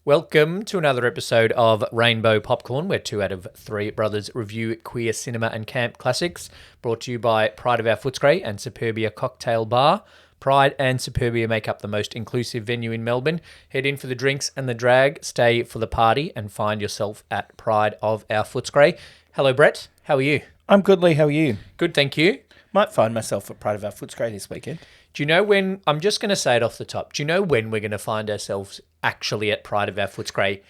Welcome to another episode of Rainbow Popcorn, where 2 out of 3 brothers review queer cinema and camp classics, brought to you by Pride of Our Footscray and Superbia Cocktail Bar. Pride and Superbia make up the most inclusive venue in Melbourne. Head in for the drinks and the drag, stay for the party, and find yourself at Pride of Our Footscray. Hello, Brett. How are you? I'm good, Lee. How are you? Good, thank you. Might find myself at Pride of Our Footscray this weekend. Do you know when, I'm just going to say it off the top, do you know when we're going to find ourselves actually at Pride of Our Footscray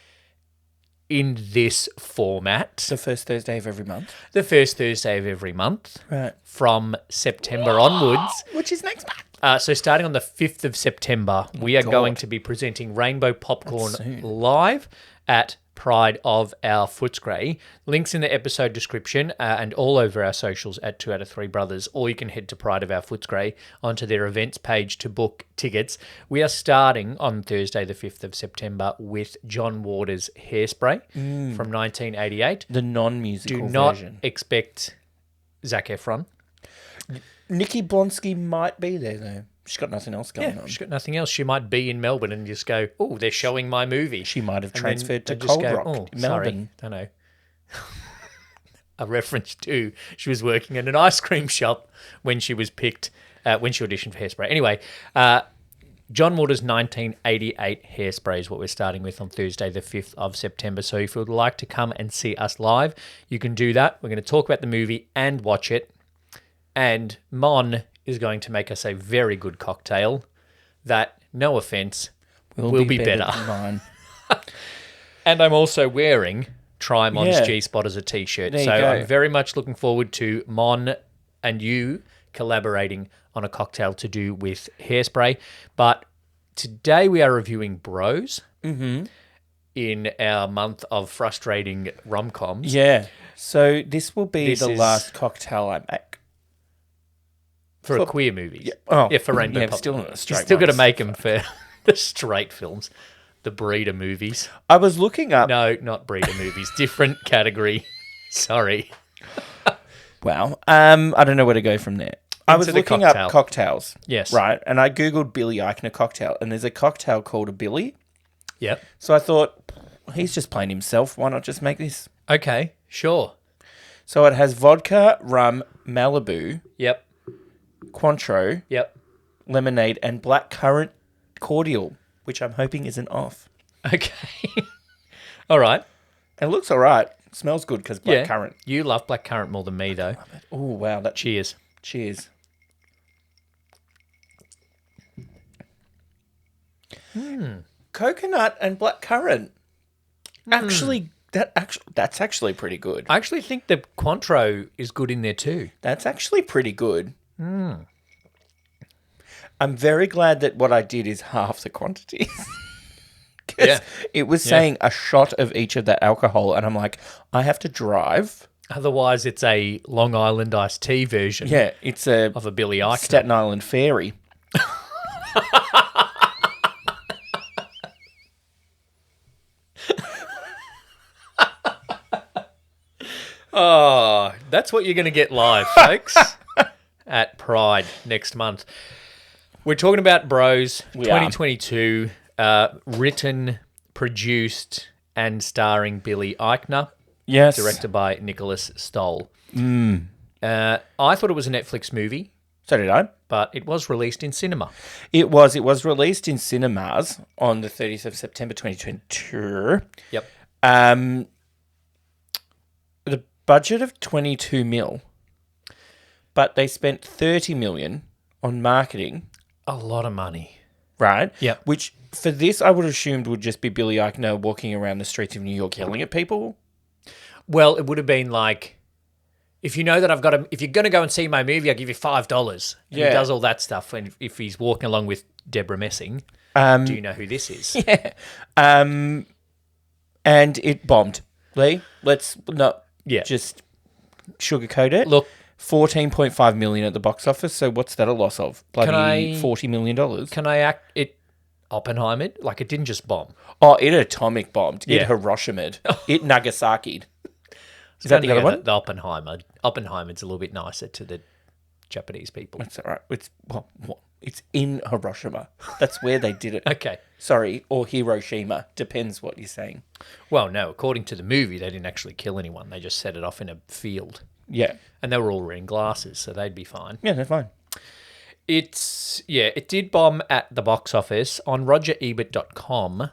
in this format? The first Thursday of every month. The first Thursday of every month. Right. From September onwards. Which is next month. So starting on the 5th of September, we are going to be presenting Rainbow Popcorn live at Pride of Our Footscray. Links in the episode description and all over our socials at 2 out of 3 brothers, or you can head to Pride of Our Footscray onto their events page to book tickets. We are starting on Thursday the 5th of September with John Waters' Hairspray from 1988. The non-musical version. Do not version. expect Zac Efron. Nikki Blonsky might be there, though. She's got nothing else going on. She's got nothing else. She might be in Melbourne and just go, oh, they're showing my movie. She might have transferred to just Cold go, Rock, Melbourne. Melbourne. Don't know. A reference to she was working in an ice cream shop when she was picked, when she auditioned for Hairspray. Anyway, John Waters' 1988 Hairspray is what we're starting with on Thursday, the 5th of September. So if you would like to come and see us live, you can do that. We're going to talk about the movie and watch it. And Mon is going to make us a very good cocktail that, no offence, will be better. Than mine. And I'm also wearing Try Mon's G-Spot as a T-shirt. So I'm very much looking forward to Mon and you collaborating on a cocktail to do with Hairspray. But today we are reviewing Bros in our month of frustrating RomComs. Yeah. So this will be the last cocktail I make. For a queer movie. Yeah. Oh, for Rainbow Popcorn. Still not a straight You've still got to ones. make them for the straight films. The breeder movies. I was looking up... No, not breeder movies. Different category. Sorry. Wow. I don't know where to go from there. I was looking up cocktails. Yes. Right. And I Googled Billy Eichner cocktail. And there's a cocktail called a Billy. Yep. So I thought, he's just playing himself. Why not just make this? Okay. Sure. So it has vodka, rum, Malibu, Yep. Cointreau, Yep. lemonade, and blackcurrant cordial, which I'm hoping isn't off. Okay. All right. It looks all right. Smells good because blackcurrant. You love blackcurrant more than me, though. Oh, wow. Cheers. Cheers. Coconut and blackcurrant. That's actually pretty good. I actually think the Cointreau is good in there too. That's actually pretty good. I'm very glad that what I did is half the quantities. Yeah. It was saying a shot of each of that alcohol, and I'm like, I have to drive. Otherwise, it's a Long Island iced tea version. Yeah, it's of a Billy Eichner. Staten Island Fairy. Oh, that's what you're going to get live, folks, at Pride next month. We're talking about Bros 2022, written, produced, and starring Billy Eichner. Yes. Directed by Nicholas Stoll. I thought it was a Netflix movie. So did I. But it was released in cinema. It was released in cinemas on the 30th of September 2022. Yep. The budget of 22 mil, but they spent 30 million on marketing. A lot of money. Right? Yep. Which, for this, I would have assumed would just be Billy Eichner walking around the streets of New York yelling at people. Well, it would have been like, if you know that if you're going to go and see my movie, I'll give you $5. And he does all that stuff. And if he's walking along with Deborah Messing, do you know who this is? Yeah. And it bombed. Lee, let's not just sugarcoat it. Look, $14.5 million at the box office. So what's that a loss of? Bloody $40 million. Can I act it Oppenheimer? Like, it didn't just bomb. Oh, it atomic bombed. Yeah. It Hiroshimaed. It Nagasaki'd. Is that the other one? The Oppenheimer's a little bit nicer to the Japanese people. That's all right. It's It's in Hiroshima. That's where they did it. Okay. Sorry, or Hiroshima. Depends what you're saying. Well, no, according to the movie, they didn't actually kill anyone. They just set it off in a field. Yeah. And they were all wearing glasses, so they'd be fine. Yeah, they're fine. It did bomb at the box office. On RogerEbert.com,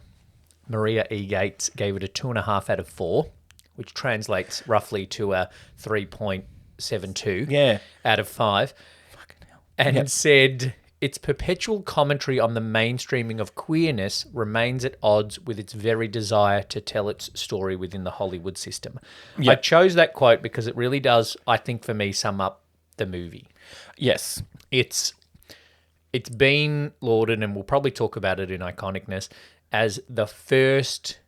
Maria E. Gates gave it a 2.5 out of 4, which translates roughly to a 3.72 out of 5. Fucking hell. And said its perpetual commentary on the mainstreaming of queerness remains at odds with its very desire to tell its story within the Hollywood system. I chose that quote because it really does, I think, for me, sum up the movie. Yes. It's been lauded, and we'll probably talk about it in Iconicness, as the first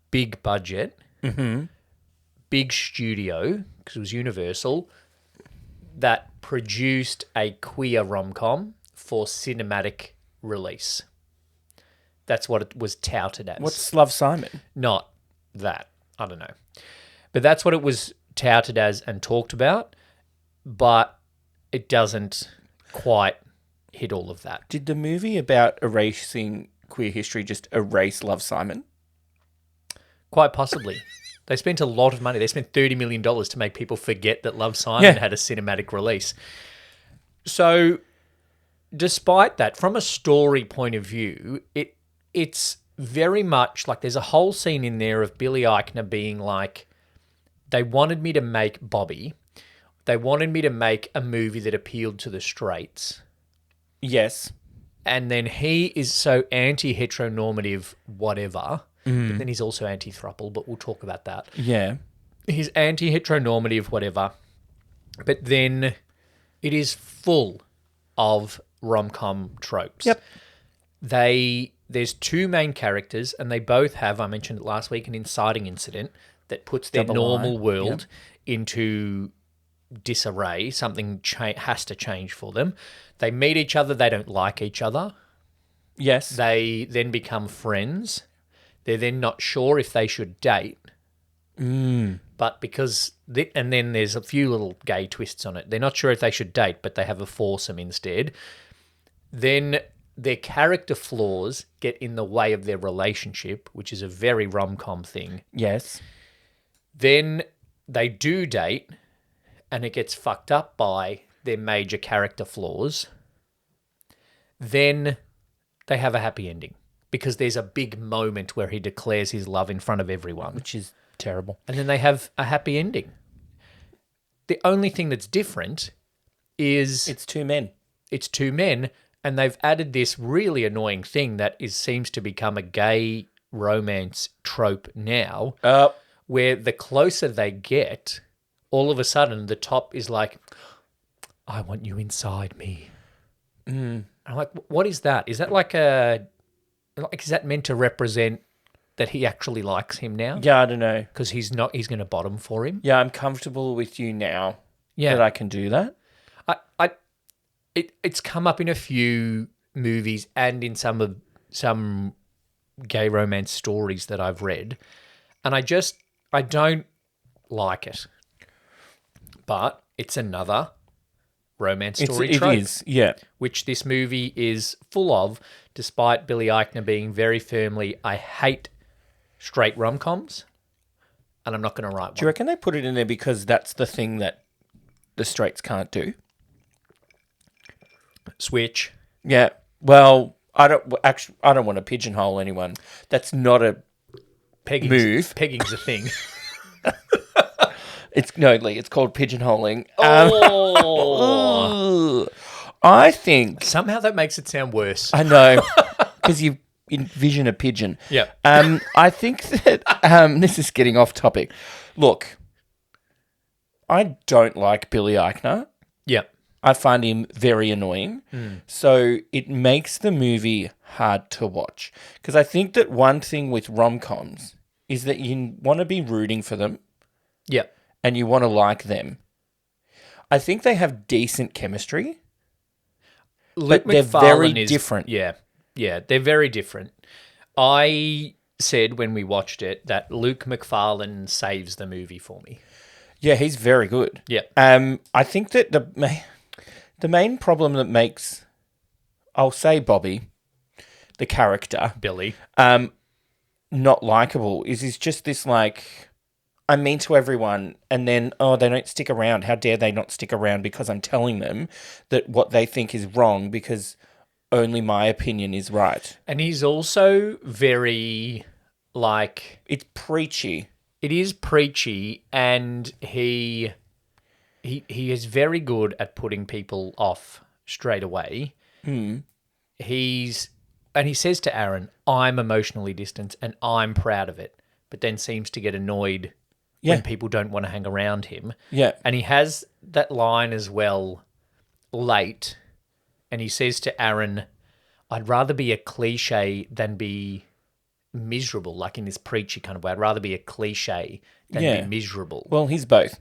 big budget, big studio, because it was Universal, that produced a queer rom-com for cinematic release. That's what it was touted as. What's Love, Simon? Not that. I don't know. But that's what it was touted as and talked about, but it doesn't quite hit all of that. Did the movie about erasing queer history just erase Love, Simon? Quite possibly. They spent a lot of money. They spent $30 million to make people forget that Love, Simon had a cinematic release. So, despite that, from a story point of view, it's very much like there's a whole scene in there of Billy Eichner being like, they wanted me to make Bobby. They wanted me to make a movie that appealed to the straights. Yes. And then he is so anti-heteronormative whatever, but then he's also anti-throuple, but we'll talk about that. Yeah. He's anti-heteronormative whatever, but then it is full of rom-com tropes. Yep. There's two main characters, and they both have, I mentioned it last week, an inciting incident that puts their normal world into disarray. Something has to change for them. They meet each other. They don't like each other. Yes. They then become friends. They're then not sure if they should date. But because... and then there's a few little gay twists on it. They're not sure if they should date, but they have a foursome instead. Then their character flaws get in the way of their relationship, which is a very rom-com thing. Yes. Then they do date, and it gets fucked up by their major character flaws. Then they have a happy ending because there's a big moment where he declares his love in front of everyone. Which is terrible. And then they have a happy ending. The only thing that's different is... It's two men. It's two men, and they've added this really annoying thing that seems to become a gay romance trope now, where the closer they get, all of a sudden the top is like, I want you inside me. I'm like, what is that? Is that is that meant to represent that he actually likes him now? Yeah, I don't know. Because he's going to bottom for him. Yeah, I'm comfortable with you now that I can do that. It's come up in a few movies and in some gay romance stories that I've read, and I don't like it. But it's another romance story trope. It is, yeah. Which this movie is full of, despite Billy Eichner being very firmly, I hate straight rom-coms, and I'm not going to write one. Do you reckon they put it in there because that's the thing that the straights can't do? Switch. Yeah. Well, I don't want to pigeonhole anyone. That's not a move. Pegging's a thing. It's called pigeonholing. Oh. I think Somehow that makes it sound worse. I know because you envision a pigeon. Yeah. I think that this is getting off topic. Look, I don't like Billy Eichner. Yeah. I find him very annoying. So it makes the movie hard to watch. Because I think that one thing with rom-coms is that you want to be rooting for them. Yeah. And you want to like them. I think they have decent chemistry. But they're very different. Yeah. Yeah, they're very different. I said when we watched it that Luke McFarlane saves the movie for me. Yeah, he's very good. Yeah. I think that the main problem that makes I'll say Bobby, the character, Billy. not likable. Is he's just this like, I'm mean to everyone, and then, oh, they don't stick around. How dare they not stick around because I'm telling them that what they think is wrong because only my opinion is right. And he's also very, like... It's preachy. It is preachy, and he is very good at putting people off straight away. And he says to Aaron, I'm emotionally distant and I'm proud of it, but then seems to get annoyed when people don't want to hang around him. Yeah. And he has that line as well late, and he says to Aaron, I'd rather be a cliche than be miserable, like in this preachy kind of way. I'd rather be a cliche than be miserable. Well, he's both.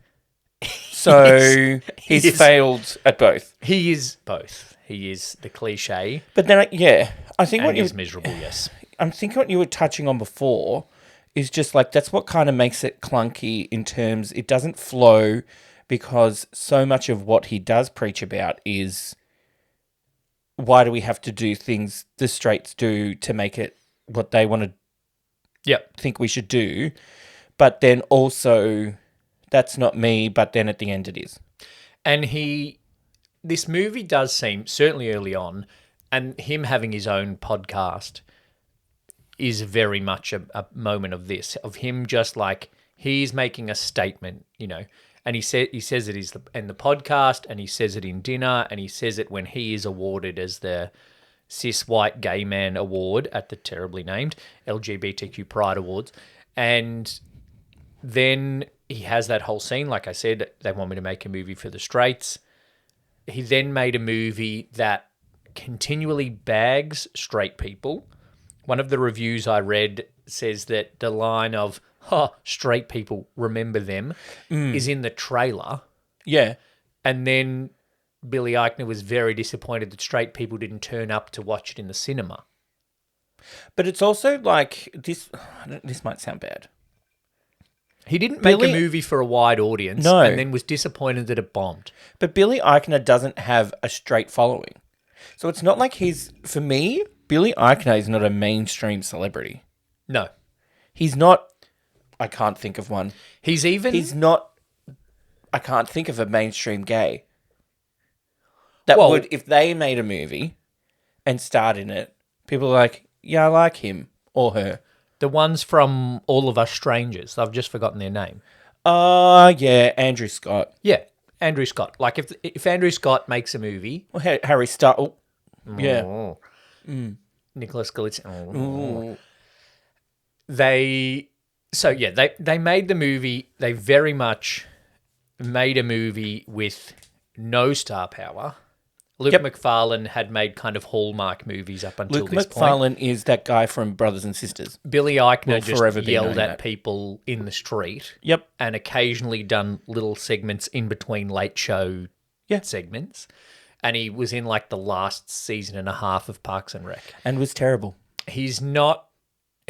So he's failed at both. He is both. He is the cliche. But then, I think And he's miserable, yes. I'm thinking what you were touching on before is just like, that's what kind of makes it clunky in terms, it doesn't flow because so much of what he does preach about is why do we have to do things the straights do to make it what they want to think we should do. But then also, that's not me, but then at the end it is. And this movie does seem, certainly early on, and him having his own podcast is very much a moment of this, of him just like, he's making a statement, and he says it is in the podcast, and he says it in dinner, and he says it when he is awarded as the cis white gay man award at the terribly named LGBTQ Pride Awards. And then he has that whole scene, like I said, they want me to make a movie for the straights. He then made a movie that continually bags straight people. One of the reviews I read says that the line of, straight people, remember them, is in the trailer. Yeah. And then Billy Eichner was very disappointed that straight people didn't turn up to watch it in the cinema. But it's also like, this might sound bad. He didn't make a movie for a wide audience and then was disappointed that it bombed. But Billy Eichner doesn't have a straight following. So it's not like for me, Billy Eichner is not a mainstream celebrity. No. He's not, I can't think of one. I can't think of a mainstream gay. If they made a movie and starred in it, people are like, yeah, I like him or her. The ones from All of Us Strangers, I've just forgotten their name. Yeah, Andrew Scott. Yeah, Andrew Scott. Like if Andrew Scott makes a movie... Well, Harry Styles. Yeah. Nicholas Galitzine. They made the movie. They very much made a movie with no star power. Luke McFarlane had made kind of Hallmark movies up until this point. Luke McFarlane is that guy from Brothers and Sisters. Billy Eichner just yelled at people in the street. Yep. And occasionally done little segments in between late show segments. And he was in like the last season and a half of Parks and Rec. And was terrible. He's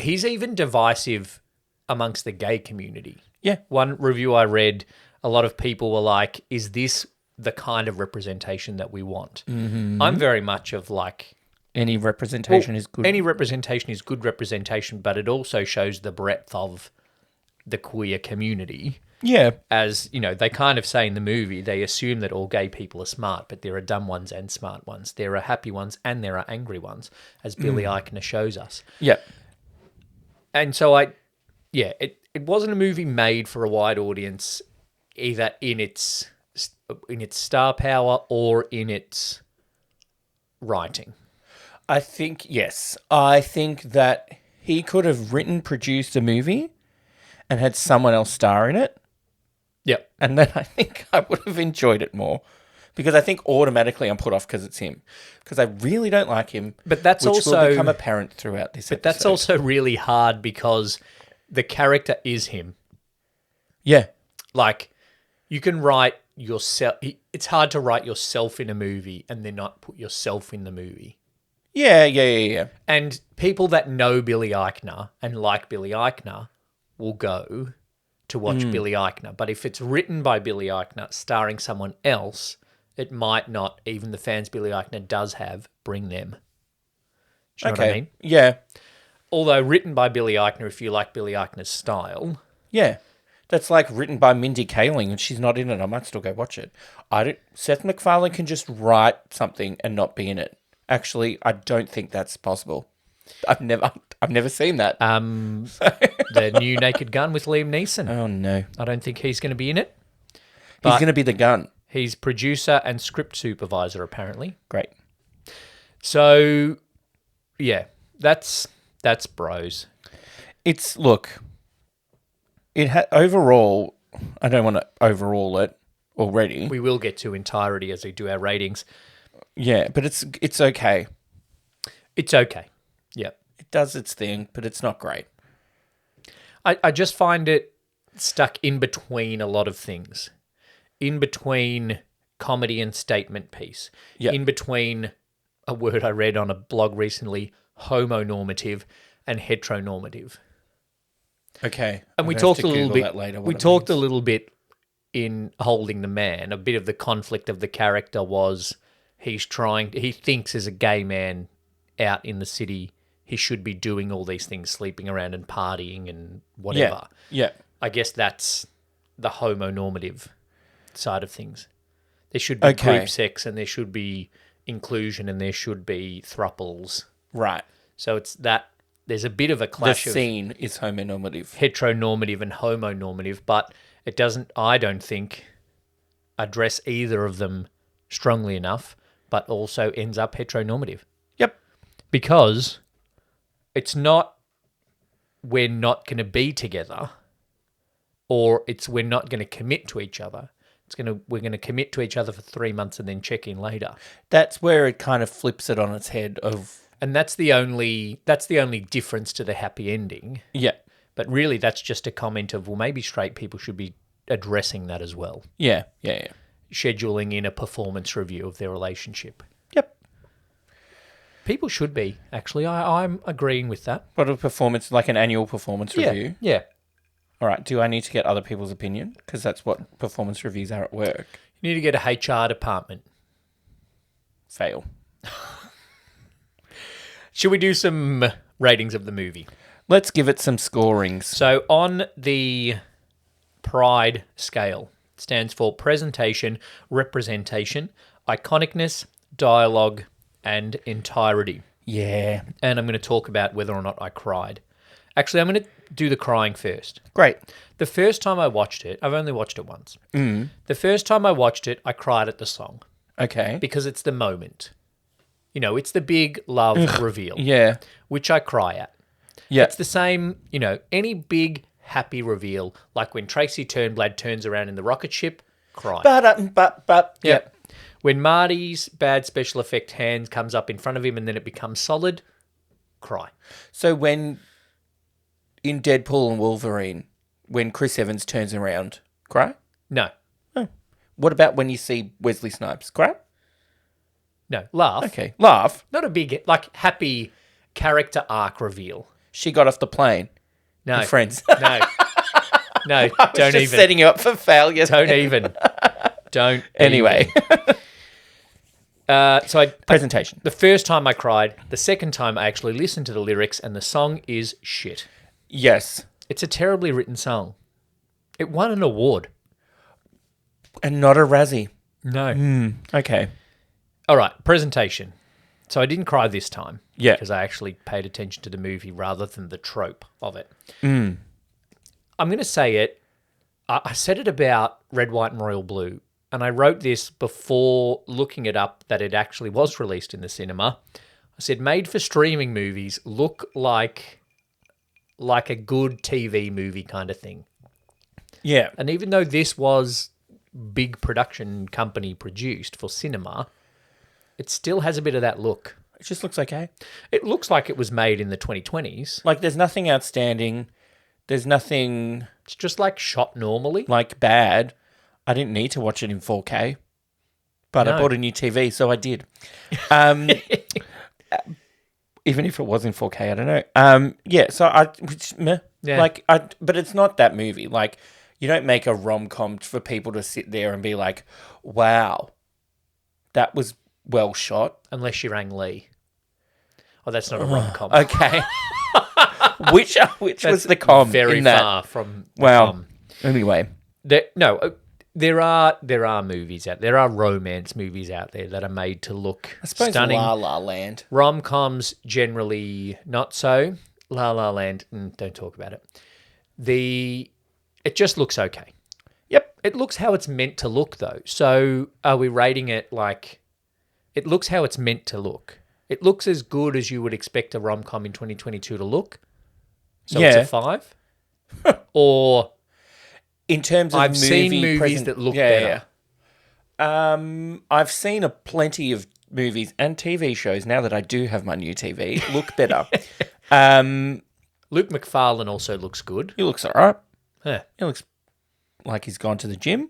even divisive amongst the gay community. Yeah. One review I read, a lot of people were like, is this the kind of representation that we want? Mm-hmm. I'm very much of like... Any representation is good. Any representation is good representation, but it also shows the breadth of the queer community. Yeah. As, they kind of say in the movie, they assume that all gay people are smart, but there are dumb ones and smart ones. There are happy ones and there are angry ones, as Billy Eichner shows us. Yeah. And so it wasn't a movie made for a wide audience, either in its star power or in its writing. I think, yes. I think that he could have produced a movie and had someone else star in it. Yep. And then I think I would have enjoyed it more. Because I think automatically I'm put off because it's him. Because I really don't like him. But that's which also... will become apparent throughout this episode. But that's also really hard because the character is him. Yeah. Like, you can write yourself... It's hard to write yourself in a movie and then not put yourself in the movie. Yeah. And people that know Billy Eichner and like Billy Eichner will go to watch Billy Eichner. But if it's written by Billy Eichner starring someone else, it might not, even the fans Billy Eichner does have, bring them. Do you know what I mean? Yeah. Although written by Billy Eichner, if you like Billy Eichner's style. Yeah. That's like written by Mindy Kaling and she's not in it. I might still go watch it. Seth MacFarlane can just write something and not be in it. Actually, I don't think that's possible. I've never seen that. The new Naked Gun with Liam Neeson. Oh no. I don't think he's going to be in it. He's going to be the gun. He's producer and script supervisor, apparently. Great. So, yeah, that's Bros. Overall, I don't want to overall it already. We will get to entirety as we do our ratings. Yeah, but it's okay. It's okay. Yeah. It does its thing, but it's not great. I just find it stuck in between a lot of things. In between comedy and statement piece. Yep. In between a word I read on a blog recently, homonormative and heteronormative. Okay. And we talked a little bit later. We talked a little bit in Holding the Man. A bit of the conflict of the character was he thinks as a gay man out in the city, he should be doing all these things, sleeping around and partying and whatever. Yeah. I guess that's the homonormative side of things. There should be group sex and there should be inclusion and there should be thruples. Right. So it's that there's a bit of a clash the scene is homonormative. Heteronormative and homonormative, but it doesn't, I don't think, address either of them strongly enough, but also ends up heteronormative. Yep. Because it's not we're not going to be together or it's we're not going to commit to each other. We're going to commit to each other for 3 months and then check in later. That's where it kind of flips it on its head and that's the only difference to the happy ending. Yeah. But really that's just a comment of, well, maybe straight people should be addressing that as well. Yeah. Scheduling in a performance review of their relationship. Yep. People should be, actually. I'm agreeing with that. What a performance, like an annual performance review? Yeah. All right. Do I need to get other people's opinion? Because that's what performance reviews are at work. You need to get a HR department. Fail. Should we do some ratings of the movie? Let's give it some scorings. So on the Pride scale, it stands for presentation, representation, iconicness, dialogue, and entirety. Yeah. And I'm going to talk about whether or not I cried. Actually, I'm going to do the crying first. Great. The first time I watched it, I've only watched it once. The first time I watched it, I cried at the song. Okay. Because it's the moment. You know, it's the big love reveal. Yeah. Which I cry at. Yeah. It's the same, any big happy reveal, like when Tracy Turnblad turns around in the rocket ship, cry. Yep. When Marty's bad special effect hand comes up in front of him and then it becomes solid, cry. So when in Deadpool and Wolverine, when Chris Evans turns around, cry? No. Oh. What about when you see Wesley Snipes? Cry? No. Laugh. Okay. Laugh. Not a big, happy character arc reveal. She got off the plane. No. Friends. No. No, don't even. Setting you up for failure. Don't even. Don't. Anyway. Presentation. The first time I cried. The second time I actually listened to the lyrics and the song is shit. Yes. It's a terribly written song. It won an award. And not a Razzie. No. Okay. All right, presentation. So I didn't cry this time. Yeah. Because I actually paid attention to the movie rather than the trope of it. I'm going to say it. I said it about Red, White and Royal Blue. And I wrote this before looking it up that it actually was released in the cinema. I said, made for streaming movies look like a good TV movie kind of thing. Yeah. And even though this was big production company produced for cinema, it still has a bit of that look. It just looks okay. It looks like it was made in the 2020s. Like there's nothing outstanding. There's nothing... It's just like shot normally. Like bad. I didn't need to watch it in 4K. But No. I bought a new TV, so I did. Even if it was in 4K, I don't know. Yeah, so meh. Yeah. But it's not that movie. Like, you don't make a rom-com for people to sit there and be like, wow, that was well shot. Unless you rang Lee. Oh, that's not a rom-com. Okay. which was the com Very in that? far from the Wow. com. Anyway. There are movies out there. There are romance movies out there that are made to look I suppose stunning. La La Land. Rom-coms generally not so. La La Land, don't talk about it. It just looks okay. Yep. It looks how it's meant to look, though. So are we rating it like... It looks how it's meant to look. It looks as good as you would expect a rom-com in 2022 to look. So Yeah. it's a 5? Or... In terms of I've seen movies present- that look better. I've seen a plenty of movies and TV shows, now that I do have my new TV, look better. Luke McFarlane also looks good. He looks all right. Yeah. He looks like he's gone to the gym.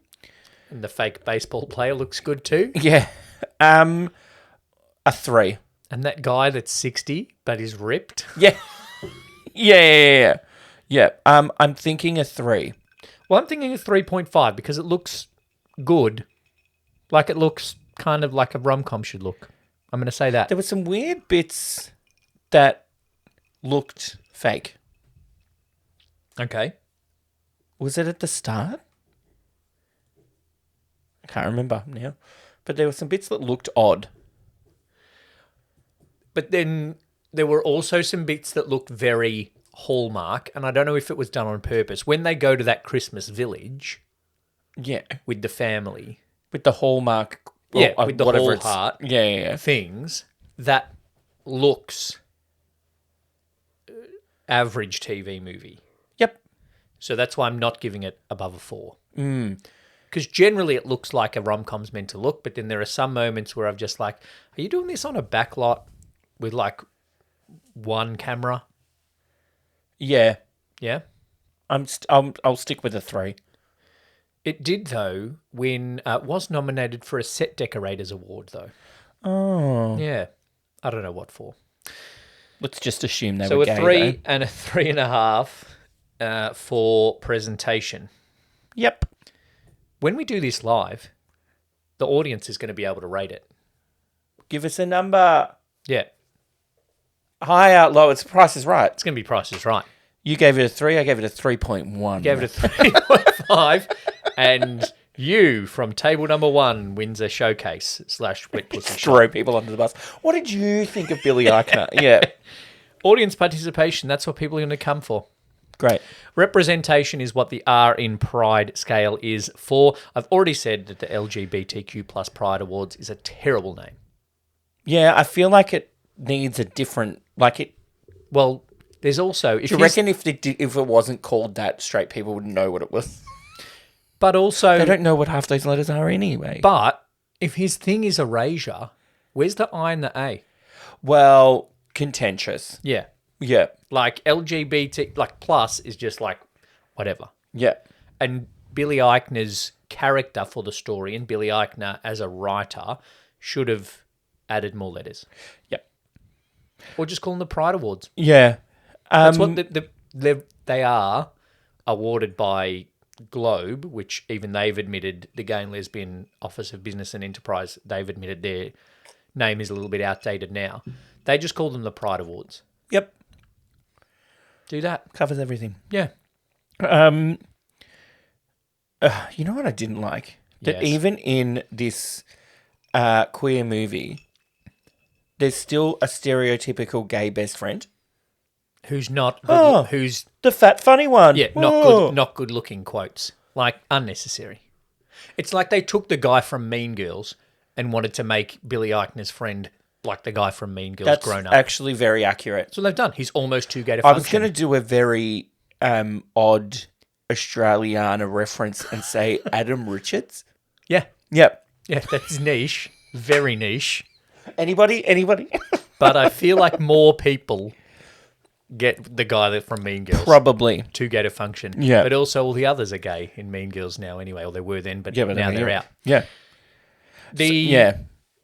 And the fake baseball player looks good too. Yeah. A 3. And that guy that's 60 but is ripped. Yeah. Yeah. I'm thinking a 3. Well, I'm thinking a 3.5 because it looks good. Like it looks kind of like a rom-com should look. I'm going to say that. There were some weird bits that looked fake. Okay. Was it at the start? I can't remember now. But there were some bits that looked odd. But then there were also some bits that looked very Hallmark, and I don't know if it was done on purpose. When they go to that Christmas village Yeah. with the family, With the Hallmark. with the whatever whole it's- heart Yeah. things, that looks average TV movie. Yep. So that's why I'm not giving it above a 4. Because generally it looks like a rom-com's meant to look, but then there are some moments where I'm just like, are you doing this on a backlot with like one camera? Yeah. Yeah. I'll stick with a 3. It did, though, win, was nominated for a Set Decorators Award, though. Oh. Yeah. I don't know what for. Let's just assume they So were a gay. 3 though. and a 3.5 for presentation. Yep. When we do this live, the audience is going to be able to rate it. Give us a number. Yeah. High, out, low. It's Price is Right. It's going to be Price is Right. You gave it a 3. I gave it a 3.1. Gave it a 3.5. And you, from table number 1, wins a showcase / wet pussy shot. Throw people under the bus. What did you think of Billy Eichner? Yeah. Audience participation, that's what people are going to come for. Great. Representation is what the R in Pride scale is for. I've already said that the LGBTQ plus Pride Awards is a terrible name. Yeah, I feel like it needs a different... Like it... Well, there's also... Do you reckon if it wasn't called that, straight people wouldn't know what it was? But also... They don't know what half those letters are anyway. But if his thing is erasure, where's the I and the A? Well, contentious. Yeah. Yeah. Like LGBT, like plus is just like whatever. Yeah. And Billy Eichner's character for the story and Billy Eichner as a writer should have added more letters. Yep. Or just call them the Pride Awards. Yeah. That's what they are awarded by Globe, which even they've admitted, the Gay and Lesbian Office of Business and Enterprise, they've admitted their name is a little bit outdated now. They just call them the Pride Awards. Yep. Do that. Covers everything. Yeah. You know what I didn't like? That Yes. even in this queer movie, there's still a stereotypical gay best friend. Who's not good, Oh. who's The fat funny one. yeah, Oh. not good looking quotes. Like unnecessary. It's like they took the guy from Mean Girls and wanted to make Billy Eichner's friend like the guy from Mean Girls That's grown up. actually very accurate. So they've done. He's almost too gay to I was function. going to do a very odd Australiana reference and say Adam Richards. Yeah. Yep. Yeah, that's niche. Very niche. Anybody? But I feel like more people get the guy that from Mean Girls. Probably. Too gay to function. Yeah. But also all the others are gay in Mean Girls now anyway. Or they were then, but Yeah, but now they're out. Yeah.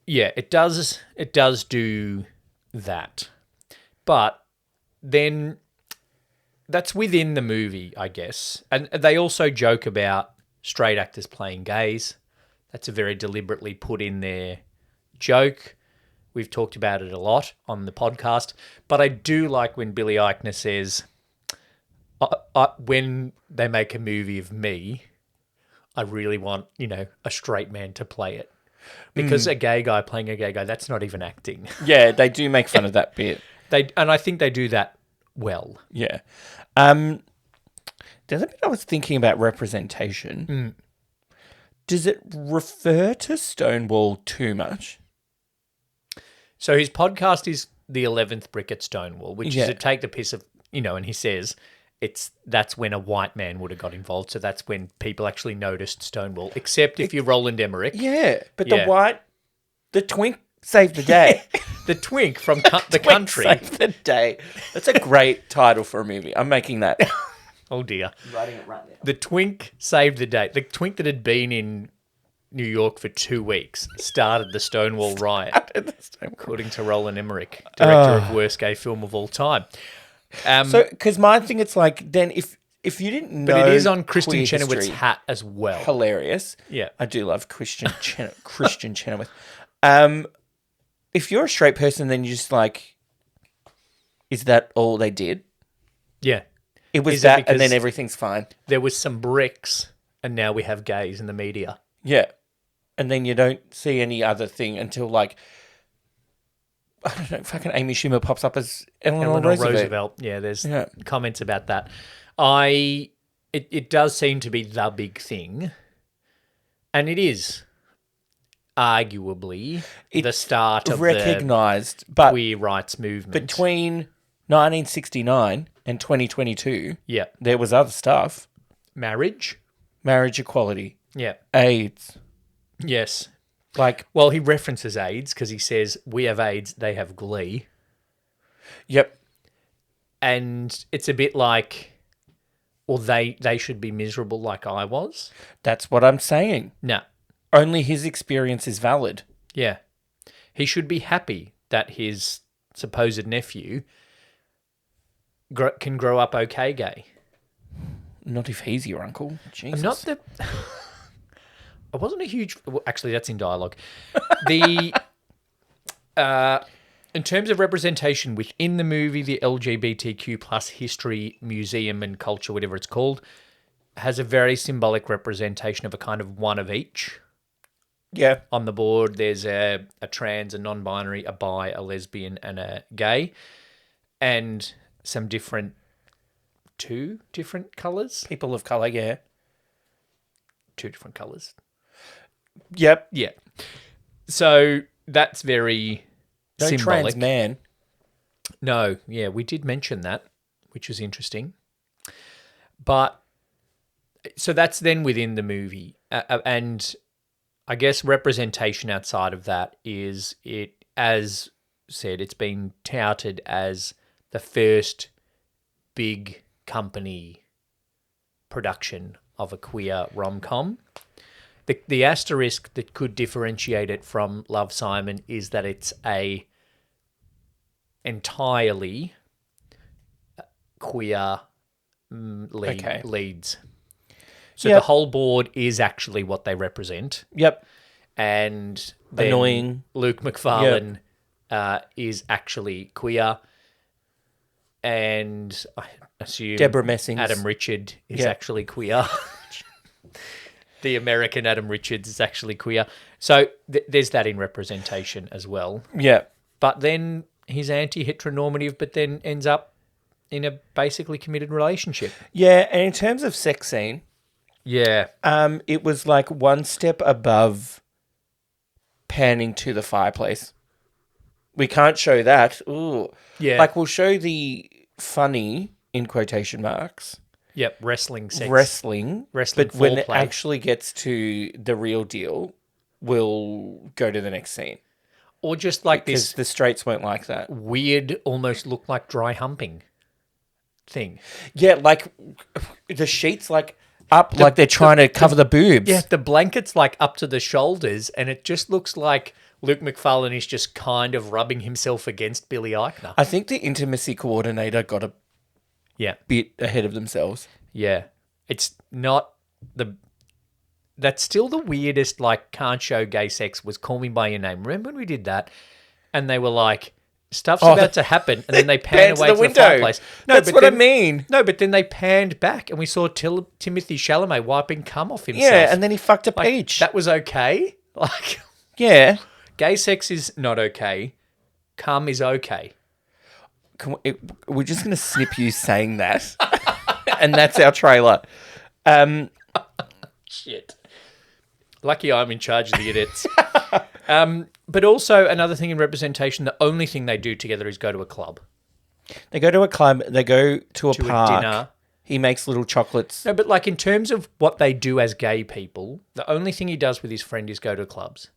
Yeah, it does do that. But then that's within the movie, I guess. And they also joke about straight actors playing gays. That's a very deliberately put in there joke. We've talked about it a lot on the podcast. But I do like when Billy Eichner says, when they make a movie of me, I really want, a straight man to play it. Because a gay guy playing a gay guy, that's not even acting. Yeah, they do make fun of that bit. And I think they do that well. Yeah. There's a bit I was thinking about representation. Does it refer to Stonewall too much? So his podcast is The 11th Brick at Stonewall, which is to take the piss of, and he says that's when a white man would have got involved. So that's when people actually noticed Stonewall, except if you're Roland Emmerich. Yeah, but the twink saved the day. The twink from the country. Saved the day. That's a great title for a movie. I'm making that. Oh, dear. I'm writing it right now. The twink saved the day. The twink that had been in New York for 2 weeks started the Stonewall riot, according to Roland Emmerich, director of worst gay film of all time. So, because my thing, it's like, then if you didn't know, but it is on Kristen Chenoweth's hat as well. Hilarious. Yeah, I do love Christian Chenoweth. If you're a straight person, then you're just like, is that all they did? Yeah, it was that, and then everything's fine. There was some bricks, and now we have gays in the media. Yeah, and then you don't see any other thing until like, I don't know, fucking Amy Schumer pops up as Eleanor Roosevelt. Yeah, there's comments about that. It does seem to be the big thing, and it is arguably the start of recognised, the queer rights movement. Between 1969 and 2022, there was other stuff. Marriage equality. Yeah. AIDS. Yes. Well, he references AIDS because he says, we have AIDS, they have glee. Yep. And it's a bit like, well, they should be miserable like I was. That's what I'm saying. No. Only his experience is valid. Yeah. He should be happy that his supposed nephew can grow up okay gay. Not if he's your uncle. Jesus. I'm not the... I wasn't a huge... Well, actually, that's in dialogue. In terms of representation within the movie, the LGBTQ plus history, museum and culture, whatever it's called, has a very symbolic representation of a kind of one of each. Yeah. On the board, there's a trans, a non-binary, a bi, a lesbian and a gay. And some two different colours. People of colour, yeah. 2 different colours. Yep. Yeah. So that's very no symbolic. Trans man. No, yeah, we did mention that, which was interesting. But so that's then within the movie. And I guess representation outside of that is it, as said, it's been touted as the first big company production of a queer rom-com. The asterisk that could differentiate it from Love, Simon is that it's a entirely queer leads. So the whole board is actually what they represent. Yep. And then annoying. Luke McFarlane is actually queer. And I assume Deborah Messing, Adam Richard is actually queer. The American Adam Richards is actually queer. So there's that in representation as well. Yeah. But then he's anti-heteronormative, but then ends up in a basically committed relationship. Yeah, and in terms of sex scene, it was like one step above panning to the fireplace. We can't show that. Ooh. Yeah. Like, we'll show the funny, in quotation marks. Yep, wrestling sex. Wrestling. But foreplay. when it actually gets to the real deal, we'll go to the next scene. Or just like because the straights won't like that. Weird, almost look like dry humping thing. Yeah, like the sheets like up, like they're trying to cover the boobs. Yeah, the blanket's like up to the shoulders, and it just looks like Luke McFarlane is just kind of rubbing himself against Billy Eichner. I think the intimacy coordinator got a bit ahead of themselves. Yeah. It's not that's still the weirdest, like, can't show gay sex was Call Me By Your Name. Remember when we did that? And they were like, stuff's about to happen, and then they pan away to the fireplace. No, That's what I mean. No, but then they panned back, and we saw Timothy Chalamet wiping cum off himself. Yeah, and then he fucked a like, peach. That was okay? Like, yeah. gay sex is not okay. Cum is okay. We're just going to snip you saying that. And that's our trailer. Shit. Lucky I'm in charge of the edits. But also another thing in representation, the only thing they do together is go to a club. They go to a club. They go to a park. A dinner. He makes little chocolates. No, but like in terms of what they do as gay people, the only thing he does with his friend is go to clubs.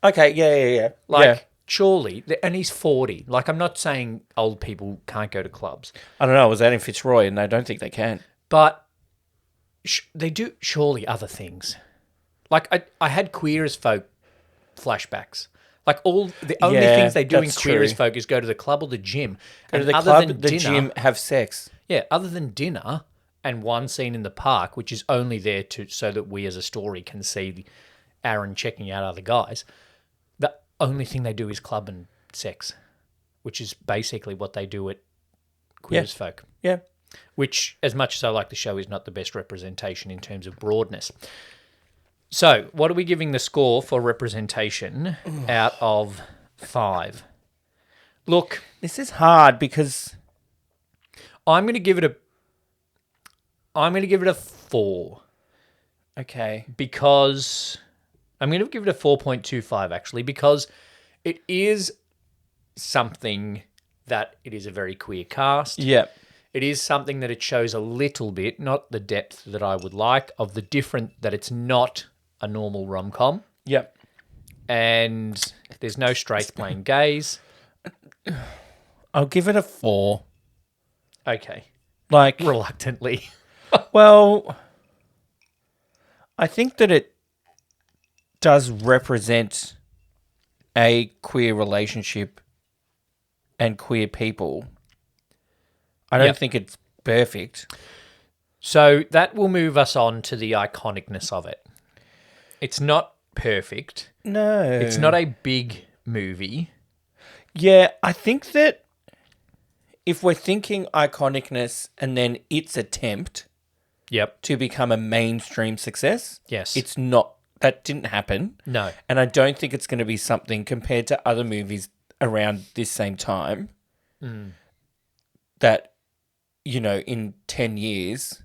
Okay, yeah. Like, surely, and he's 40. Like, I'm not saying old people can't go to clubs. I don't know. I was out in Fitzroy and I don't think they can. But they do surely other things. Like, I had Queer as Folk flashbacks. Like, the only things they do in Queer as Folk is go to the club or the gym. Go to the club, the gym, have sex. Yeah, other than dinner and one scene in the park, which is only there so that we as a story can see Aaron checking out other guys, the only thing they do is club and sex, which is basically what they do at Queer as Folk. Yeah. Which, as much as I like the show, is not the best representation in terms of broadness. So, what are we giving the score for representation out of 5? Look, this is hard because I'm going to give it a 4. Okay. Because I'm going to give it a 4.25 actually, because it is something that it is a very queer cast. Yeah. It is something that it shows a little bit, not the depth that I would like, of the different, that it's not a normal rom-com. Yep. And there's no straights playing gays. I'll give it a 4. Okay. Like, reluctantly. Well, I think that it does represent a queer relationship and queer people. I don't think it's perfect. So that will move us on to the iconicness of it. It's not perfect. No. It's not a big movie. Yeah, I think that if we're thinking iconicness and then its attempt to become a mainstream success, yes, it's not. That didn't happen. No. And I don't think it's going to be something compared to other movies around this same time that, you know, in 10 years,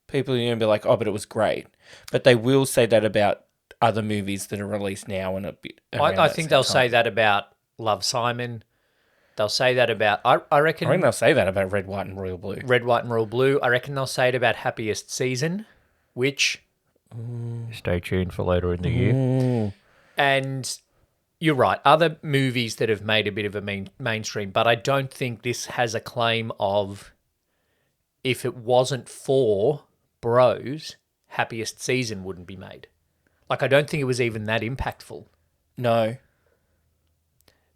people are going to be like, oh, but it was great. But they will say that about other movies that are released now and a bit. I think they'll say that about Love, Simon. They'll say that about, I reckon. I think they'll say that about Red, White and Royal Blue. Red, White and Royal Blue. I reckon they'll say it about Happiest Season, which, stay tuned for later in the year. And you're right, other movies that have made a bit of a mainstream, but I don't think this has a claim of, if it wasn't for Bros, Happiest Season wouldn't be made. Like, I don't think it was even that impactful. No.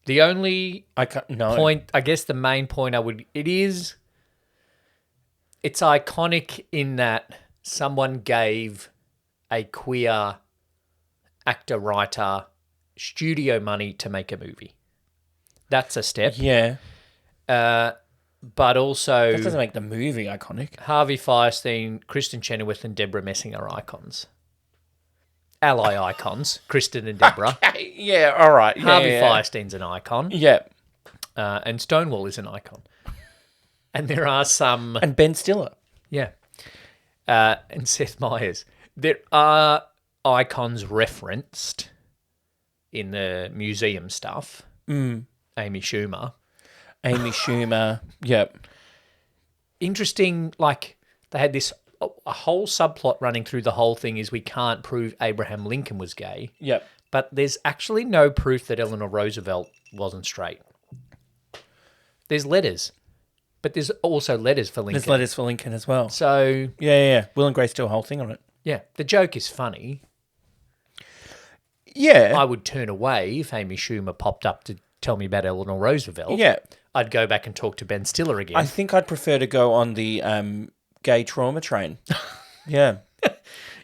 The only no. point, I guess the main point it's iconic in that someone gave a queer actor, writer, studio money to make a movie. That's a step. Yeah. But also, that doesn't make the movie iconic. Harvey Fierstein, Kristen Chenoweth, and Deborah Messing are icons. Ally icons, Kristen and Deborah. Yeah, all right. Harvey Fierstein's an icon. Yeah. And Stonewall is an icon. And there are some... And Ben Stiller. Yeah. And Seth Meyers. There are icons referenced in the museum stuff. Amy Schumer. Yep. Interesting, like, they had this... A whole subplot running through the whole thing is we can't prove Abraham Lincoln was gay. Yep. But there's actually no proof that Eleanor Roosevelt wasn't straight. There's letters. But there's also letters for Lincoln. There's letters for Lincoln as well. So... Yeah. Will and Grace do a whole thing on it. Yeah. The joke is funny. Yeah. I would turn away if Amy Schumer popped up to tell me about Eleanor Roosevelt. Yeah. I'd go back and talk to Ben Stiller again. I think I'd prefer to go on the... gay trauma train. Yeah.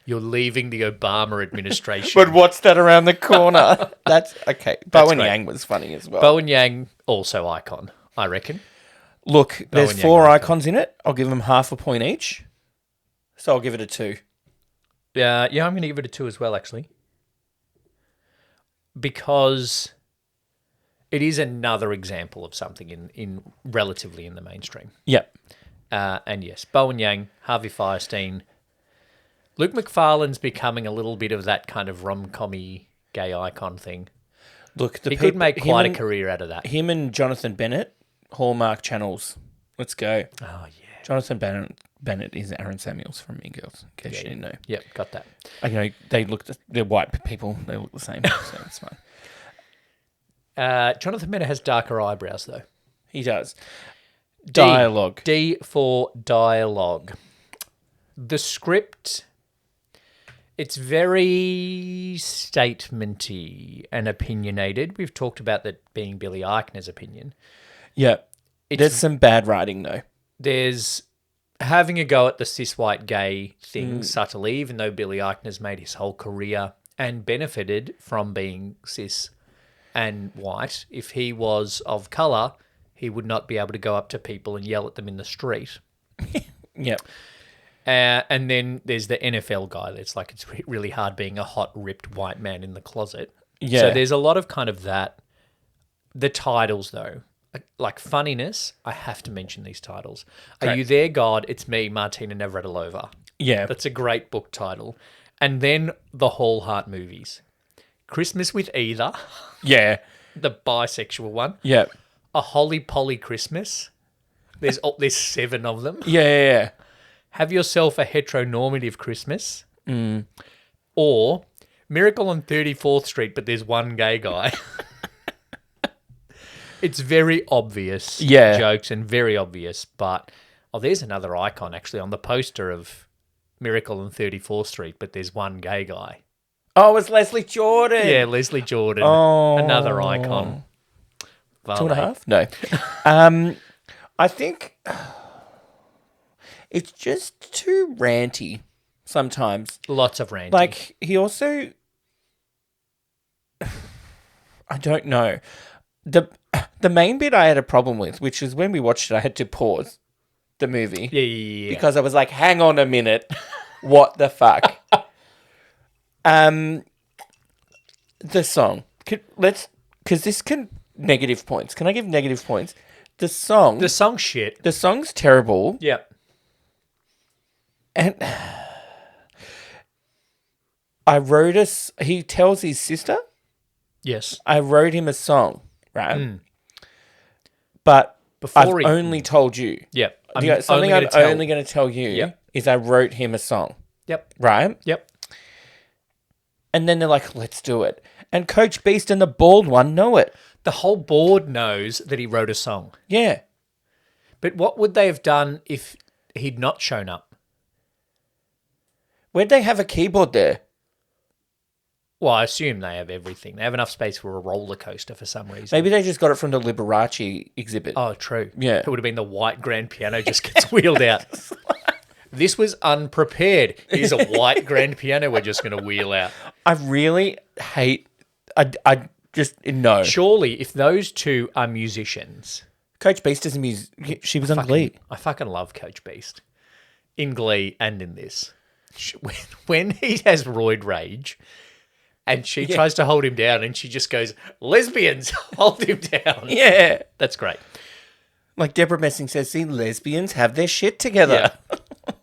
You're leaving the Obama administration. But what's that around the corner? That's okay. Bowen great. Yang was funny as well. Bowen Yang, also icon, I reckon. Look, there's Yang 4 icon. icons in it. I'll give them half a point each. So I'll give it a 2. Yeah, I'm going to give it a 2 as well, actually. Because it is another example of something in relatively in the mainstream. Yep. And yes, Bowen Yang, Harvey Fierstein. Luke McFarlane's becoming a little bit of that kind of rom-com-y gay icon thing. Look, He could make quite a career out of that. Him and Jonathan Bennett, Hallmark channels. Let's go. Oh, yeah. Jonathan Bennett is Aaron Samuels from Mean Girls, in case you didn't know. Yep, got that. They're white people. They look the same, so it's fine. Jonathan Bennett has darker eyebrows, though. He does. Dialogue. D for dialogue. The script, it's very statementy and opinionated. We've talked about that being Billy Eichner's opinion. Yeah. There's some bad writing, though. There's having a go at the cis white gay thing subtly, even though Billy Eichner's made his whole career and benefited from being cis and white. If he was of colour, he would not be able to go up to people and yell at them in the street. Yep. And then there's the NFL guy that's like, it's really hard being a hot, ripped white man in the closet. Yeah. So there's a lot of kind of that. The titles, though, like funniness, I have to mention these titles. Are Correct. You There, God? It's Me, Martina Navratilova. Yeah. That's a great book title. And then the Hall Heart movies. Christmas with Either, Yeah. the bisexual one. Yeah. A Holly Polly Christmas. There's 7 of them. Yeah. Have Yourself a Heteronormative Christmas. Or Miracle on 34th Street, but there's one gay guy. It's very obvious jokes and very obvious, but there's another icon actually on the poster of Miracle on 34th Street, but there's one gay guy. Oh, it's Leslie Jordan. Yeah, Leslie Jordan. Oh. Another icon. 2.5? No. I think it's just too ranty sometimes. Lots of ranting. Like, he also... I don't know. The main bit I had a problem with, which is when we watched it, I had to pause the movie. Yeah. Because I was like, hang on a minute. What the fuck? The song. Because this can... Negative points. Can I give negative points? The song's shit. The song's terrible. Yep. And he tells his sister, Yes. I wrote him a song, right? But Before I've only told you. Yep. Something I'm only going to tell you is I wrote him a song. Yep. Right? Yep. And then they're like, let's do it. And Coach Beast and the bald one know it. The whole board knows that he wrote a song. Yeah. But what would they have done if he'd not shown up? Where'd they have a keyboard there? Well, I assume they have everything. They have enough space for a roller coaster for some reason. Maybe they just got it from the Liberace exhibit. Oh, true. Yeah. It would have been the white grand piano just gets wheeled out. This was unprepared. Here's a white grand piano we're just going to wheel out. I really hate... I just... No. Surely, if those two are musicians... Coach Beast is a musician. She was on Glee. I fucking love Coach Beast. In Glee and in this. When he has roid rage and she tries to hold him down and she just goes, lesbians, hold him down. Yeah. That's great. Like Deborah Messing says, see, lesbians have their shit together.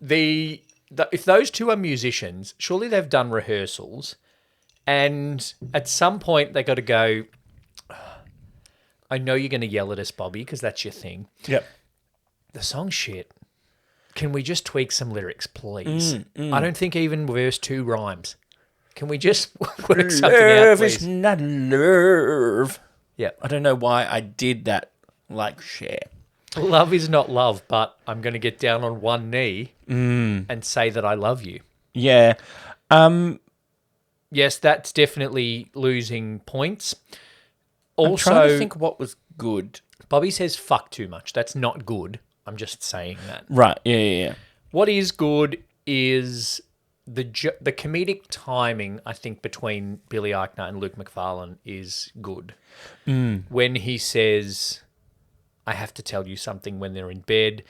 Yeah. If those two are musicians, surely they've done rehearsals and at some point they got to go, I know you're going to yell at us, Bobby, because that's your thing. Yep. The song's shit. Can we just tweak some lyrics, please? I don't think even verse 2 rhymes. Can we just work something out, Love please? is not love. Yeah. I don't know why I did that like Cher. Love is not love, but I'm going to get down on one knee and say that I love you. Yeah. Yes, that's definitely losing points. I'm Also, trying to think what was good. Bobby says fuck too much. That's not good. I'm just saying that. Right. Yeah. What is good is the comedic timing, I think, between Billy Eichner and Luke McFarlane is good. When he says, I have to tell you something when they're in bed,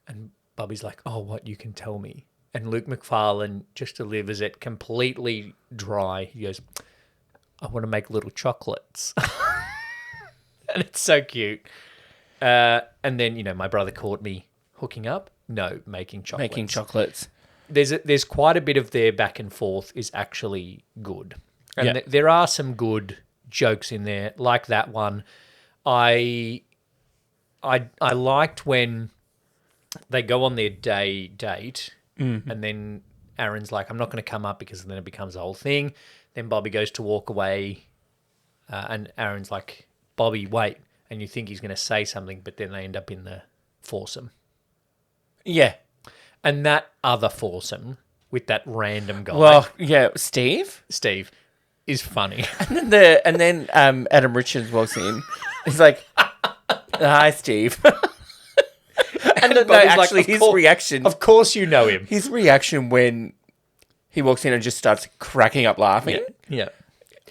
and Bobby's like, oh, what, you can tell me. And Luke McFarlane just delivers it completely dry. He goes, I want to make little chocolates. And it's so cute. And then, my brother caught me hooking up. No, making chocolates. Making chocolates. There's quite a bit of their back and forth is actually good. And Yeah. there are some good jokes in there, like that one. I liked when they go on their date, and then Aaron's like, I'm not going to come up because then it becomes a whole thing. Then Bobby goes to walk away, and Aaron's like, Bobby, wait. And you think he's going to say something, but then they end up in the foursome. Yeah. And that other foursome with that random guy, Well, yeah, Steve. Steve, is funny. And then Adam Richards walks in. He's like, "Hi, Steve." And no, Bobby's like, actually, "Of his course- reaction. Of course you know him. His reaction when he walks in and just starts cracking up laughing. Yeah.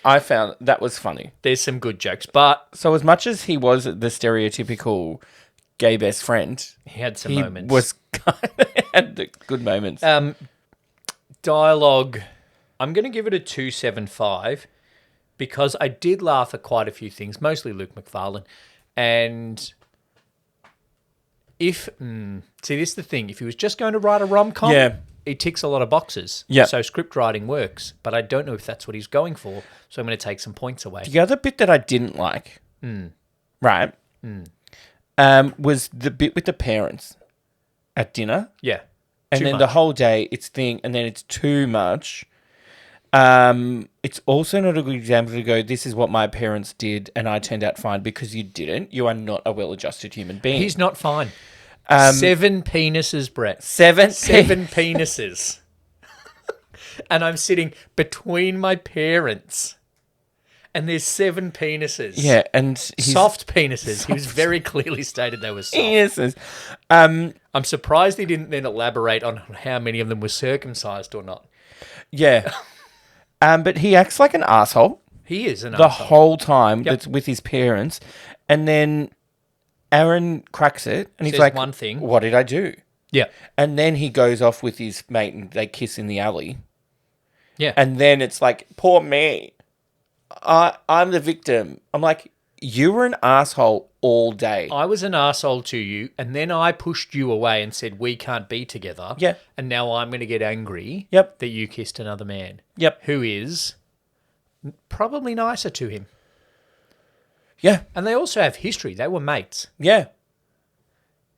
I found that was funny. There's some good jokes, but So as much as he was the stereotypical gay best friend, he had some he moments. was had the good moments. Dialogue, I'm going to give it a 2.75 because I did laugh at quite a few things, mostly Luke McFarlane. And see, this is the thing. If he was just going to write a rom-com, Yeah. he ticks a lot of boxes. Yeah. So script writing works, but I don't know if that's what he's going for. So I'm going to take some points away. The other bit that I didn't like, right, was the bit with the parents at dinner. Yeah. And Too then much. the whole day, it's thing, and then it's too much. It's also not a good example to go, this is what my parents did, and I turned out fine, because you didn't. You are not a well-adjusted human being. He's not fine. 7 penises, Brett. Seven. 7 penises. And I'm sitting between my parents. And there's 7 penises. Yeah, and he's Soft penises. He was very clearly stated they were soft. penises. I'm surprised he didn't then elaborate on how many of them were circumcised or not. Yeah. But he acts like an asshole He is an the arsehole. whole time Yep. that's with his parents. And then Aaron cracks it, and he's Says like, one thing. what did I do? Yeah. And then he goes off with his mate, and they kiss in the alley. Yeah. And then it's like, poor me. I'm the victim. I'm like, you were an asshole all day. I was an arsehole to you, and then I pushed you away and said, we can't be together. Yeah. And now I'm going to get angry Yep. that you kissed another man. Yep. Who is probably nicer to him. Yeah. And they also have history. They were mates. Yeah.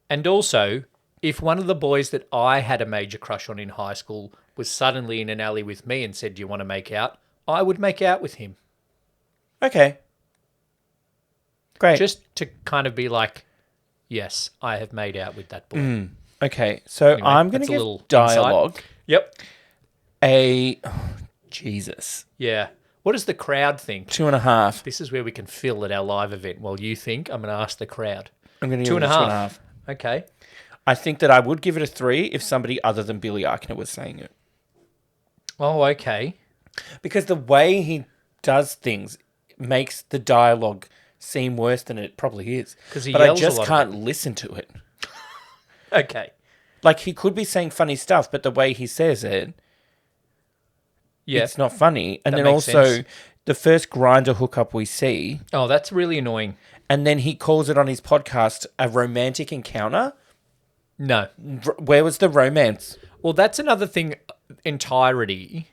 And also, if one of the boys that I had a major crush on in high school was suddenly in an alley with me and said, do you want to make out? I would make out with him. Okay. Great. Just to kind of be like, yes, I have made out with that boy. Okay. So Anyway, I'm going that's to a give little dialogue Yep. Jesus. Yeah. What does the crowd think? 2.5. This is where we can fill at our live event. While you think, I'm going to ask the crowd. I'm going to Two give and it a a half. 2.5. Okay. I think that I would give it a 3 if somebody other than Billy Eichner was saying it. Oh, okay. Because the way he does things makes the dialogue seem worse than it probably is. 'Cause he but I yells a just lot of can't listen to it. Okay. Like, he could be saying funny stuff, but the way he says it, Yeah. it's not funny. And That then makes also, sense. the first grinder hookup we see, Oh, that's really annoying. and then he calls it on his podcast a romantic encounter. No. Where was the romance? Well, that's another thing entirety.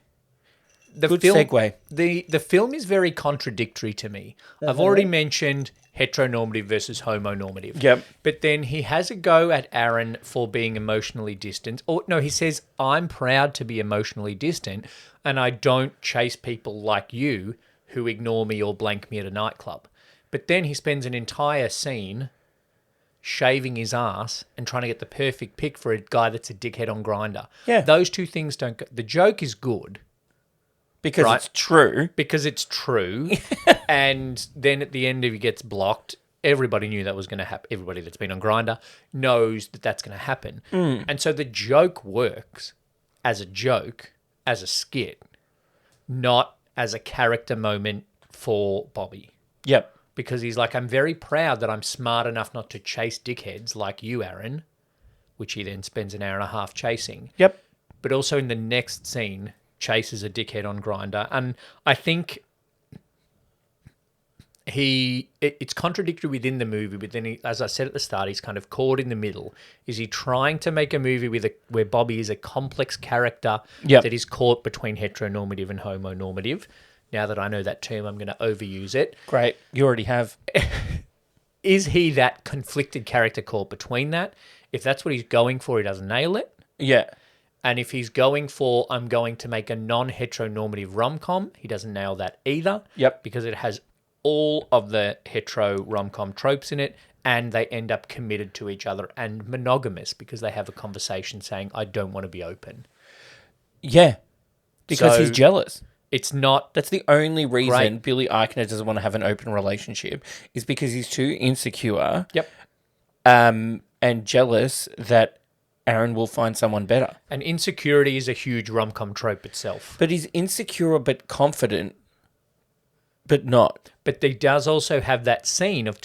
The Good film, segue. The film is very contradictory to me. I've already mentioned heteronormative versus homonormative. Yep. But then he has a go at Aaron for being emotionally distant. Or no, he says, I'm proud to be emotionally distant and I don't chase people like you who ignore me or blank me at a nightclub. But then he spends an entire scene shaving his ass and trying to get the perfect pick for a guy that's a dickhead on Grindr. Yeah. Those two things don't go. The joke is good Because Right. it's true. because it's true. And then at the end, if he gets blocked, everybody knew that was going to happen. Everybody that's been on Grindr knows that that's going to happen. And so the joke works as a joke, as a skit, not as a character moment for Bobby. Yep. Because he's like, I'm very proud that I'm smart enough not to chase dickheads like you, Aaron, which he then spends an hour and a half chasing. Yep. But also in the next scene, chases a dickhead on Grindr. And I think it's contradictory within the movie, but then, as I said at the start, he's kind of caught in the middle. Is he trying to make a movie where Bobby is a complex character that is caught between heteronormative and homonormative? Now that I know that term, I'm going to overuse it. Great. You already have. Is he that conflicted character caught between that? If that's what he's going for, he doesn't nail it. Yeah. And if he's going for, I'm going to make a non-heteronormative rom-com, he doesn't nail that either. Yep. Because it has all of the hetero rom-com tropes in it, and they end up committed to each other and monogamous because they have a conversation saying, I don't want to be open. Yeah. Because So- he's jealous. It's not... That's the only reason Right. Billy Eichner doesn't want to have an open relationship is because he's too insecure Yep. and jealous that Aaron will find someone better. And insecurity is a huge rom-com trope itself. But he's insecure but confident, but not. But he does also have that scene of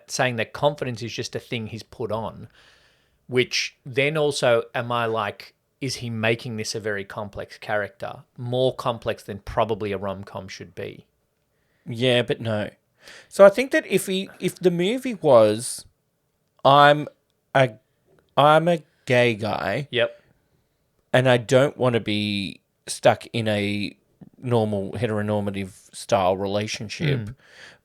saying that confidence is just a thing he's put on, which then also am I like, is he making this a very complex character? More complex than probably a rom-com should be. Yeah, but no. So I think that if the movie was I'm a gay guy Yep. and I don't want to be stuck in a normal heteronormative style relationship,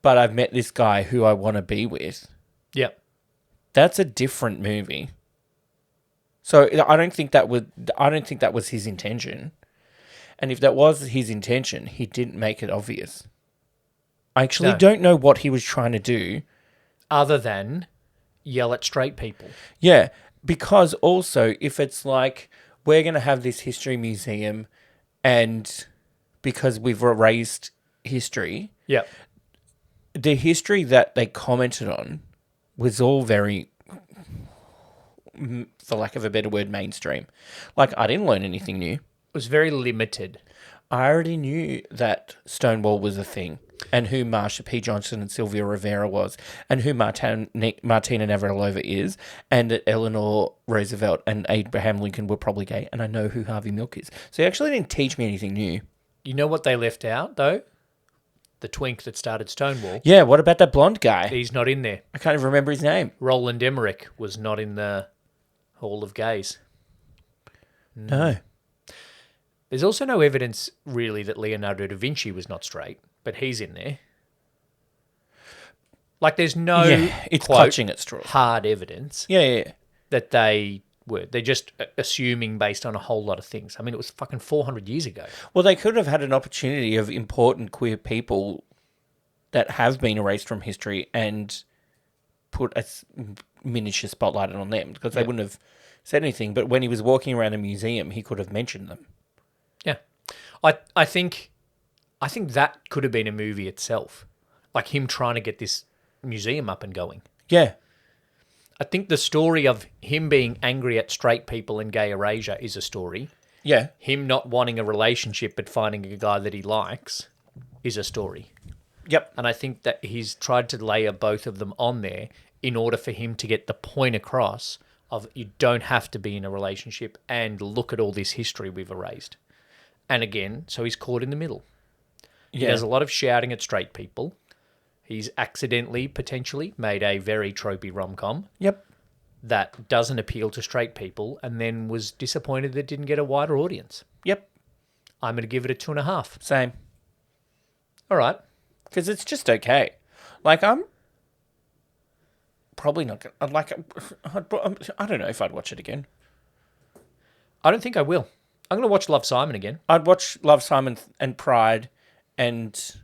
but I've met this guy who I want to be with, Yep. that's a different movie. So I don't think that was his intention. And if that was his intention, he didn't make it obvious. I actually No. don't know what he was trying to do. Other than yell at straight people. Yeah, because also if it's like we're going to have this history museum and because we've erased history, Yep. the history that they commented on was all very, for lack of a better word, mainstream. Like, I didn't learn anything new. It was very limited. I already knew that Stonewall was a thing and who Marsha P. Johnson and Sylvia Rivera was and who Martina Navratilova is and that Eleanor Roosevelt and Abraham Lincoln were probably gay and I know who Harvey Milk is. So he actually didn't teach me anything new. You know what they left out, though? The twink that started Stonewall. Yeah, what about that blonde guy? He's not in there. I can't even remember his name. Roland Emmerich was not in the Hall of Gays. No. There's also no evidence, really, that Leonardo da Vinci was not straight, but he's in there. Like, there's no it's quote, clutching at straws. hard evidence Yeah. that they were. They're just assuming based on a whole lot of things. I mean, it was fucking 400 years ago. Well, they could have had an opportunity of important queer people that have been erased from history and put a miniature spotlight on them because they wouldn't have said anything. But when he was walking around a museum, he could have mentioned them. Yeah. I think that could have been a movie itself. Like him trying to get this museum up and going. Yeah. I think the story of him being angry at straight people in gay erasure is a story. Yeah. Him not wanting a relationship but finding a guy that he likes is a story. Yep. And I think that he's tried to layer both of them on there in order for him to get the point across of you don't have to be in a relationship and look at all this history we've erased. And again, so he's caught in the middle. He Yeah. does a lot of shouting at straight people. He's accidentally, potentially, made a very tropey rom-com Yep. that doesn't appeal to straight people and then was disappointed that it didn't get a wider audience. Yep. I'm going to give it a 2.5. Same. All right. Because it's just okay. Like, I'm probably not going to... I don't know if I'd watch it again. I don't think I will. I'm going to watch Love, Simon again. I'd watch Love, Simon and Pride and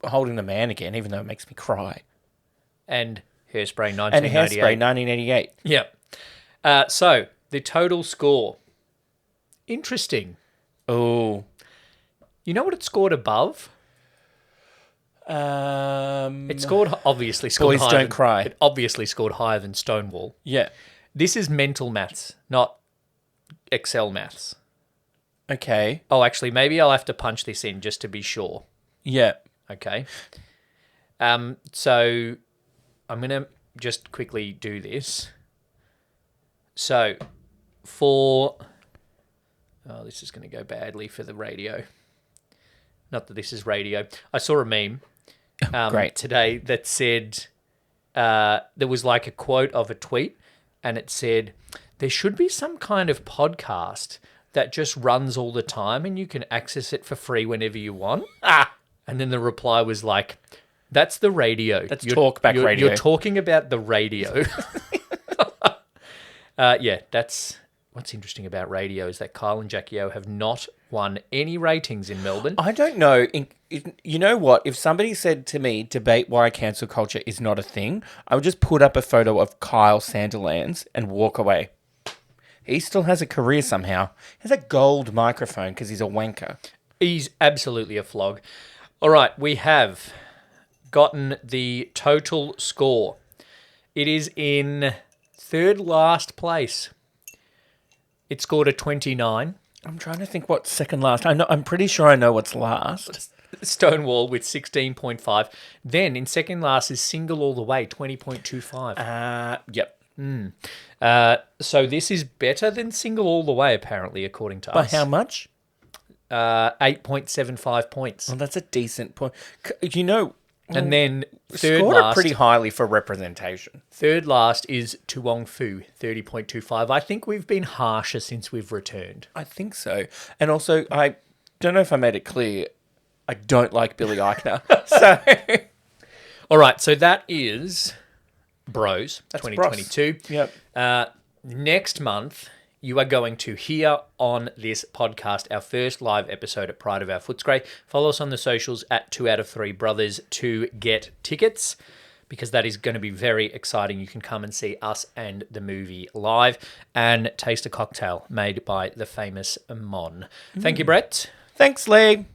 Holding the Man again, even though it makes me cry. And Hairspray And 1998. Hairspray 1988. Yeah. So, the total score. Interesting. Oh. You know what it scored above? It scored, obviously scored Boys higher. Don't Cry. It obviously scored higher than Stonewall. Yeah. This is mental maths, not Excel maths. Okay. Oh, actually, maybe I'll have to punch this in just to be sure. Yeah. Okay. So I'm going to just quickly do this. So for... Oh, this is going to go badly for the radio. Not that this is radio. I saw a meme Great. today that said... there was like a quote of a tweet, and it said, there should be some kind of podcast that just runs all the time and you can access it for free whenever you want. And then the reply was like, that's the radio. That's talkback radio. You're talking about the radio. Yeah, that's what's interesting about radio is that Kyle and Jackie O have not won any ratings in Melbourne. I don't know. You know what? If somebody said to me, debate why cancel culture is not a thing, I would just put up a photo of Kyle Sanderlands and walk away. He still has a career somehow. He has a gold microphone because he's a wanker. He's absolutely a flog. All right, we have gotten the total score. It is in third last place. It scored a 29. I'm trying to think what's second last. I'm pretty sure I know what's last. Stonewall with 16.5. Then in second last is Single All the Way, 20.25. Yep. So this is better than Single All the Way, apparently, according to By us. how much? 8.75 points. Well, that's a decent point. You know, And then third scored it last, pretty highly for representation. third last is Tuong Fu, 30.25. I think we've been harsher since we've returned. I think so. And also, I don't know if I made it clear, I don't like Billy Eichner. So, All right, so that is Bros, That's 2022. Bros. Yep. Next month, you are going to hear on this podcast our first live episode at Pride of Our Footscray. Follow us on the socials at 2 out of 3 Brothers to get tickets, because that is going to be very exciting. You can come and see us and the movie live and taste a cocktail made by the famous Mon. Thank you, Brett. Thanks, Lee.